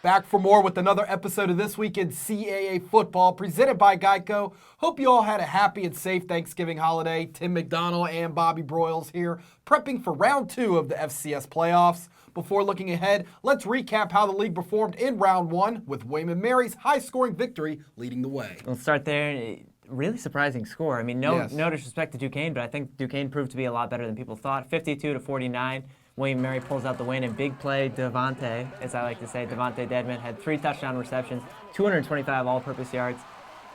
Back for more with another episode of This Week in CAA Football, presented by GEICO. Hope you all had a happy and safe Thanksgiving holiday. Tim McDonald and Bobby Broyles here, prepping for round 2 of the FCS playoffs. Before looking ahead, let's recap how the league performed in round 1, with William & Mary's high-scoring victory leading the way. We'll start there. Really surprising score. I mean, no disrespect to Duquesne, but I think Duquesne proved to be a lot better than people thought. 52-49. William & Mary pulls out the win in big play. Devontae, as I like to say, Devontae Dedman had 3 touchdown receptions, 225 all-purpose yards.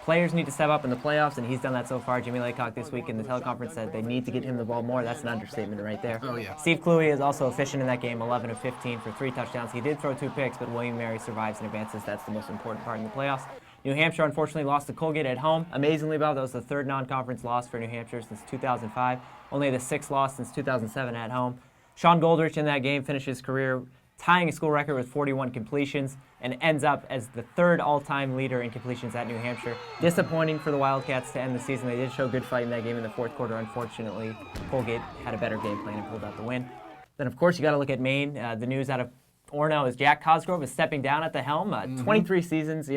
Players need to step up in the playoffs, and he's done that so far. Jimmy Laycock this week in the teleconference said they need to get him the ball more. That's an understatement right there. Oh, yeah. Steve Cluey is also efficient in that game, 11 of 15 for 3 touchdowns. He did throw 2 picks, but William & Mary survives and advances. That's the most important part in the playoffs. New Hampshire unfortunately lost to Colgate at home. Amazingly, Bob, that was the 3rd non-conference loss for New Hampshire since 2005. Only the 6th loss since 2007 at home. Sean Goldrich in that game finished his career tying a school record with 41 completions and ends up as the 3rd all-time leader in completions at New Hampshire. Disappointing for the Wildcats to end the season. They did show good fight in that game in the 4th quarter. Unfortunately, Colgate had a better game plan and pulled out the win. Then, of course, you got to look at Maine. The news out of Orono is Jack Cosgrove is stepping down at the helm. 23 seasons,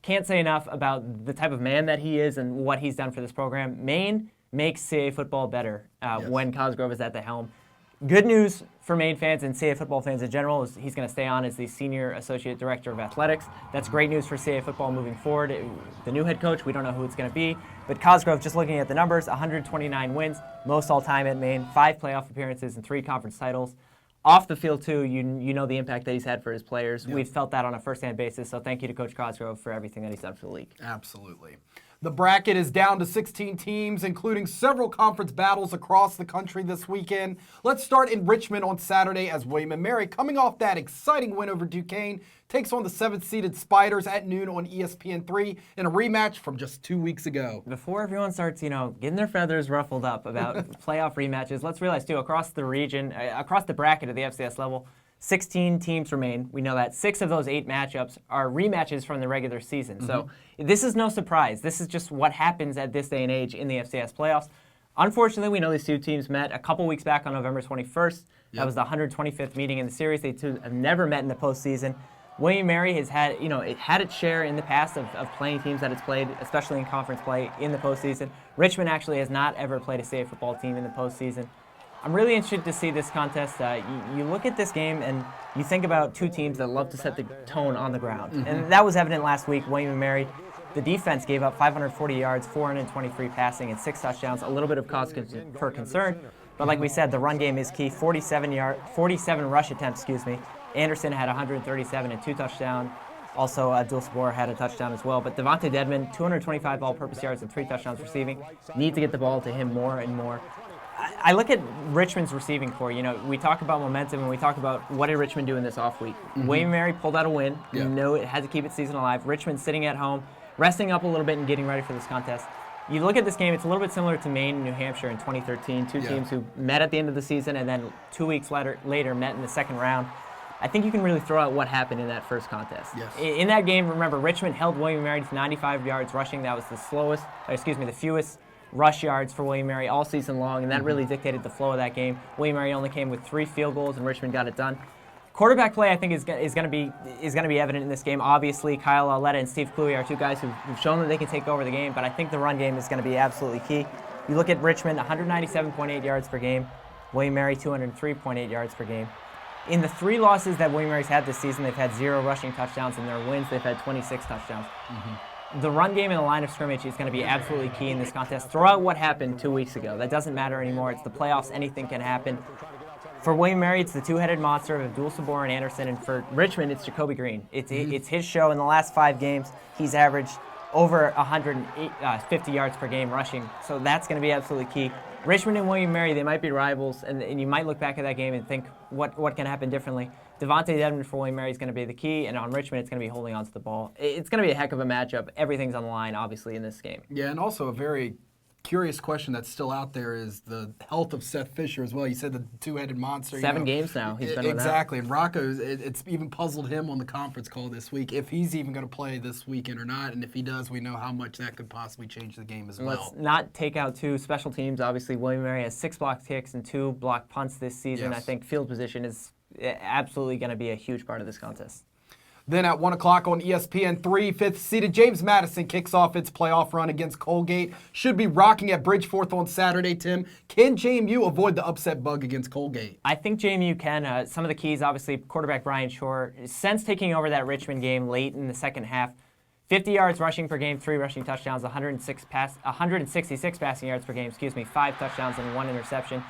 can't say enough about the type of man that he is and what he's done for this program. Maine makes CAA football better when Cosgrove is at the helm. Good news for Maine fans and CAA football fans in general is he's going to stay on as the Senior Associate Director of Athletics. That's great news for CAA football moving forward. The new head coach, we don't know who it's going to be. But Cosgrove, just looking at the numbers, 129 wins, most all-time at Maine, 5 playoff appearances and 3 conference titles. Off the field, too, you know the impact that he's had for his players. Yep. We've felt that on a first-hand basis, so thank you to Coach Cosgrove for everything that he's done for the league. Absolutely. The bracket is down to 16 teams, including several conference battles across the country this weekend. Let's start in Richmond on Saturday as William & Mary, coming off that exciting win over Duquesne, takes on the 7th-seeded Spiders at noon on ESPN3 in a rematch from just 2 weeks ago. Before everyone starts, getting their feathers ruffled up about playoff rematches, let's realize, too, across the region, across the bracket at the FCS level, 16 teams remain. We know that 6 of those 8 matchups are rematches from the regular season. So this is no surprise. This is just what happens at this day and age in the FCS playoffs. Unfortunately, we know these 2 teams met a couple weeks back on November 21st. That was the 125th meeting in the series. They 2 have never met in the postseason. William & Mary has had, it had its share in the past of playing teams that it's played, especially in conference play in the postseason. Richmond actually has not ever played a CAA football team in the postseason. I'm really interested to see this contest. You look at this game and you think about 2 teams that love to set the tone on the ground. And that was evident last week. William & Mary, the defense gave up 540 yards, 423 passing, and 6 touchdowns. A little bit of cause for concern. But like we said, the run game is key. 47 rush attempts, Anderson had 137 and 2 touchdowns. Also, Abdul Sabor had a touchdown as well. But Devontae Dedman, 225 all-purpose yards and 3 touchdowns receiving. Need to get the ball to him more and more. I look at Richmond's receiving corps. We talk about momentum and we talk about what did Richmond do in this off week. William & Mary pulled out a win. You know it had to keep its season alive. Richmond sitting at home, resting up a little bit and getting ready for this contest. You look at this game, it's a little bit similar to Maine and New Hampshire in 2013. 2 teams who met at the end of the season and then 2 weeks later met in the second round. I think you can really throw out what happened in that first contest. Yes. In that game, remember, Richmond held William & Mary to 95 yards rushing. That was the fewest rush yards for William & Mary all season long, and that really dictated the flow of that game. William & Mary only came with 3 field goals, and Richmond got it done. Quarterback play, I think, is going to be evident in this game. Obviously, Kyle Auletta and Steve Cluey are 2 guys who've shown that they can take over the game, but I think the run game is going to be absolutely key. You look at Richmond, 197.8 yards per game. William & Mary, 203.8 yards per game. In the 3 losses that William & Mary's had this season, they've had 0 rushing touchdowns. In their wins, they've had 26 touchdowns. The run game and the line of scrimmage is going to be absolutely key in this contest. Throw out what happened 2 weeks ago. That doesn't matter anymore. It's the playoffs. Anything can happen. For William & Mary, it's the 2-headed monster of Abdul Sabor and Anderson. And for Richmond, it's Jacoby Green. It's his show. In the last 5 games, he's averaged over 150 yards per game rushing. So that's going to be absolutely key. Richmond and William & Mary, they might be rivals, and you might look back at that game and think, what can happen differently? Devontae Dedman for William & Mary is going to be the key, and on Richmond, it's going to be holding on to the ball. It's going to be a heck of a matchup. Everything's on the line, obviously, in this game. Yeah, and also a very curious question that's still out there is the health of Seth Fisher as well. You said the 2-headed monster. 7 games now he's been exactly. And Rocco's, it's even puzzled him on the conference call this week if he's even going to play this weekend or not. And if he does, we know how much that could possibly change the game as well. Let's not take out 2 special teams. Obviously, William & Mary has 6 blocked kicks and 2 blocked punts this season. Yes. I think field position is absolutely going to be a huge part of this contest. Then at 1 o'clock on ESPN3, fifth-seeded James Madison kicks off its playoff run against Colgate. Should be rocking at Bridgeforth on Saturday, Tim. Can JMU avoid the upset bug against Colgate? I think JMU can. Some of the keys, obviously, quarterback Brian Shore, since taking over that Richmond game late in the second half, 50 yards rushing per game, 3 rushing touchdowns, 166 passing yards per game, 5 touchdowns and 1 interception.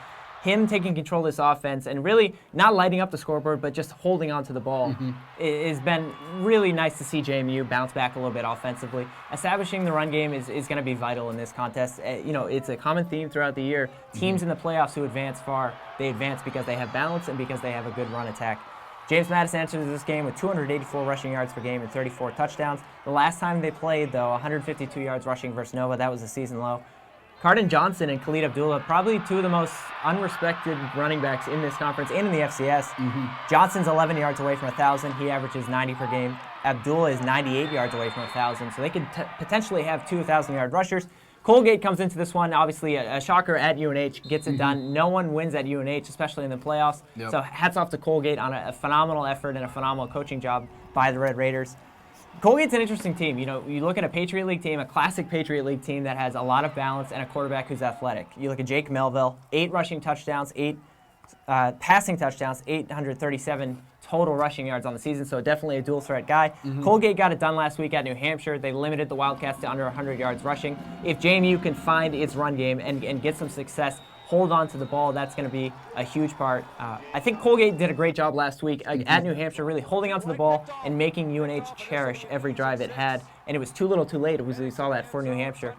Him taking control of this offense and really not lighting up the scoreboard, but just holding on to the ball. It's been really nice to see JMU bounce back a little bit offensively. Establishing the run game is going to be vital in this contest. It's a common theme throughout the year. Teams in the playoffs who advance far, they advance because they have balance and because they have a good run attack. James Madison entered this game with 284 rushing yards per game and 34 touchdowns. The last time they played, though, 152 yards rushing versus Nova. That was a season low. Cardin Johnson and Khalid Abdullah, probably two of the most unrespected running backs in this conference and in the FCS. Johnson's 11 yards away from 1,000. He averages 90 per game. Abdullah is 98 yards away from 1,000. So they could potentially have 2 1,000-yard rushers. Colgate comes into this one, obviously a shocker at UNH, gets it done. No one wins at UNH, especially in the playoffs. So hats off to Colgate on a phenomenal effort and a phenomenal coaching job by the Red Raiders. Colgate's an interesting team. You look at a Patriot League team, a classic Patriot League team that has a lot of balance and a quarterback who's athletic. You look at Jake Melville, 8 rushing touchdowns, 8 passing touchdowns, 837 total rushing yards on the season, so definitely a dual threat guy. Colgate got it done last week at New Hampshire. They limited the Wildcats to under 100 yards rushing. If JMU can find its run game and get some success, hold on to the ball, that's going to be a huge part. I think Colgate did a great job last week at New Hampshire, really holding on to the ball and making UNH cherish every drive it had. And it was too little too late. We saw that for New Hampshire.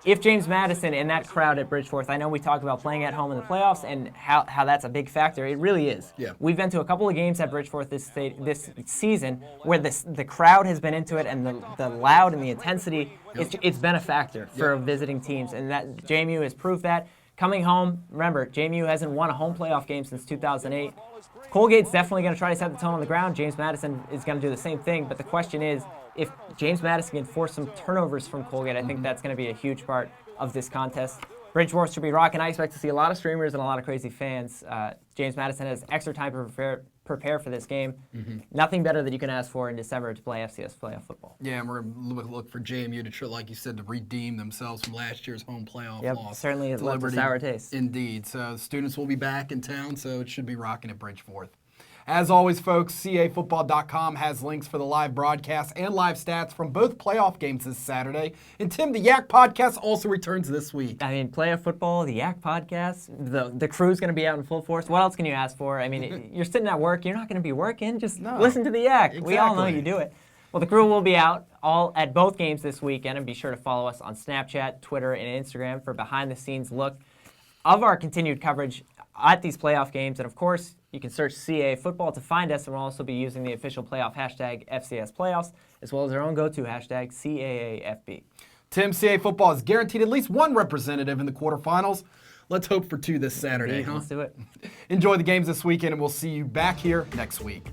If James Madison and that crowd at Bridgeforth, I know we talk about playing at home in the playoffs and how that's a big factor. It really is. We've been to a couple of games at Bridgeforth this season where the crowd has been into it and the loud and the intensity, it's been a factor for visiting teams. And that JMU has proved that. Coming home, remember, JMU hasn't won a home playoff game since 2008. Colgate's definitely going to try to set the tone on the ground. James Madison is going to do the same thing. But the question is, if James Madison can force some turnovers from Colgate, I think that's going to be a huge part of this contest. Bridgeforth should be rocking. I expect to see a lot of streamers and a lot of crazy fans. James Madison has extra time to prepare for this game. Nothing better that you can ask for in December to play FCS playoff football. Yeah, and we're going to look for JMU to try, like you said, to redeem themselves from last year's home playoff loss. Certainly has left a sour taste. Indeed. So students will be back in town, so it should be rocking at Bridgeforth. As always, folks, cafootball.com has links for the live broadcast and live stats from both playoff games this Saturday. And Tim, the Yak Podcast also returns this week. I mean, playoff football, the Yak Podcast, the crew's going to be out in full force. What else can you ask for? I mean, you're sitting at work, you're not going to be working. Just listen to the Yak. Exactly. We all know you do it. Well, the crew will be out all at both games this weekend, and be sure to follow us on Snapchat, Twitter, and Instagram for behind-the-scenes look of our continued coverage at these playoff games. And, of course, you can search CAA Football to find us, and we'll also be using the official playoff hashtag FCS Playoffs, as well as our own go-to hashtag CAAFB. Tim, CAA Football is guaranteed at least one representative in the quarterfinals. Let's hope for 2 this Saturday. Let's do it. Enjoy the games this weekend, and we'll see you back here next week.